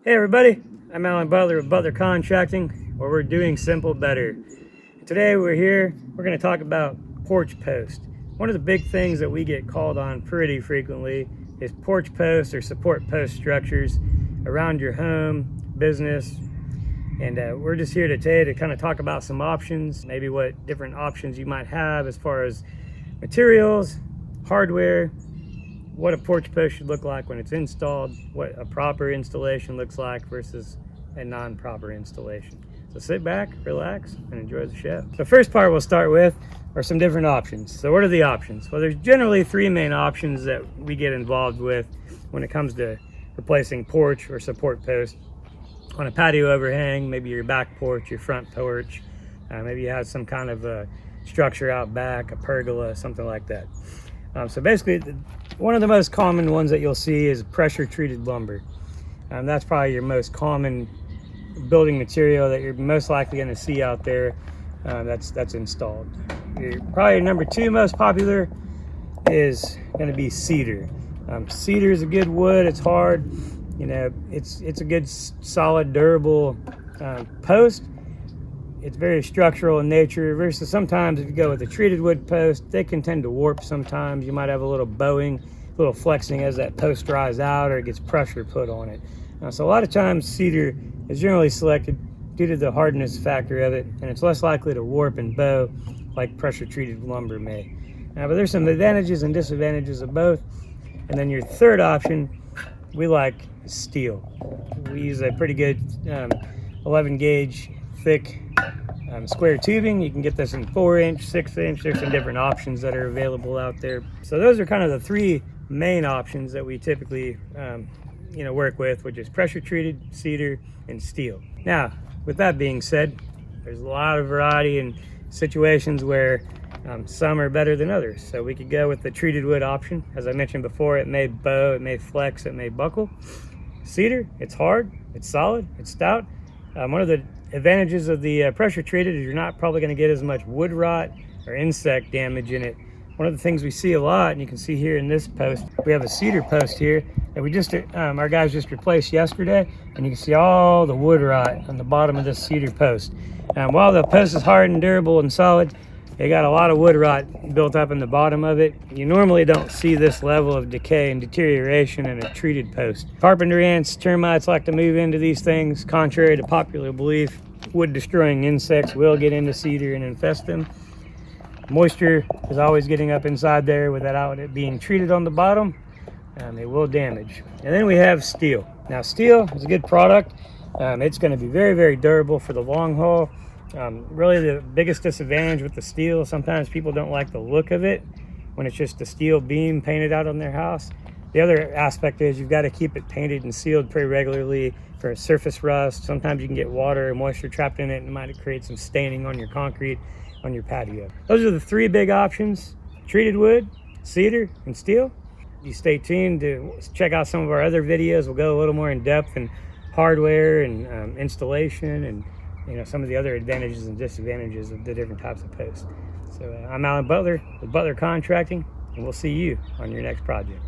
Hey everybody, I'm Alan Butler with Butler Contracting, where we're doing simple better. Today we're going to talk about porch post. One of the big things that we get called on pretty frequently is porch post or support post structures around your home, business, and we're just here today to kind of talk about some options, maybe what different options you might have as far as materials, hardware, what a porch post should look like when it's installed, what a proper installation looks like versus a non-proper installation. So sit back, relax, and enjoy the show. The first part we'll start with are some different options. So what are the options? Well, there's generally three main options that we get involved with when it comes to replacing porch or support post on a patio overhang, maybe your back porch, your front porch, maybe you have some kind of a structure out back, a pergola, something like that. So basically, one of the most common ones that you'll see is pressure treated lumber. That's probably your most common building material that you're most likely going to see out there that's installed. Probably number two most popular is going to be cedar. Cedar is a good wood. It's hard. You know, it's a good, solid, durable post. It's very structural in nature versus sometimes if you go with a treated wood post, they can tend to warp sometimes. You might have a little bowing, a little flexing as that post dries out or it gets pressure put on it. So a lot of times cedar is generally selected due to the hardness factor of it, and it's less likely to warp and bow like pressure treated lumber may. But there's some advantages and disadvantages of both. And then your third option, we like steel. We use a pretty good 11 gauge thick square tubing. You can get this in 4-inch, 6-inch. There's some different options that are available out there. So those are kind of the three main options that we typically work with, which is pressure treated, cedar, and steel. Now, with that being said, there's a lot of variety in situations where some are better than others. So we could go with the treated wood option. As I mentioned before, it may bow, it may flex, it may buckle. Cedar, it's hard, it's solid, it's stout. One of the advantages of the pressure treated is you're not probably going to get as much wood rot or insect damage in it. One of the things we see a lot, and you can see here in this post, we have a cedar post here that we just our guys just replaced yesterday, and you can see all the wood rot on the bottom of this cedar post. While the post is hard and durable and solid, it got a lot of wood rot built up in the bottom of it. You normally don't see this level of decay and deterioration in a treated post. Carpenter ants, termites like to move into these things. Contrary to popular belief, wood-destroying insects will get into cedar and infest them. Moisture is always getting up inside there without it being treated on the bottom. It will damage. And then we have steel. Now, steel is a good product. It's going to be very, very durable for the long haul. Really the biggest disadvantage with the steel, sometimes people don't like the look of it when it's just a steel beam painted out on their house. The other aspect is you've got to keep it painted and sealed pretty regularly for surface rust. Sometimes you can get water or moisture trapped in it and it might create some staining on your concrete on your patio. Those are the three big options: treated wood, cedar, and steel. You stay tuned to check out some of our other videos. We'll go a little more in depth in hardware and installation and some of the other advantages and disadvantages of the different types of posts. So I'm Alan Butler with Butler Contracting, and we'll see you on your next project.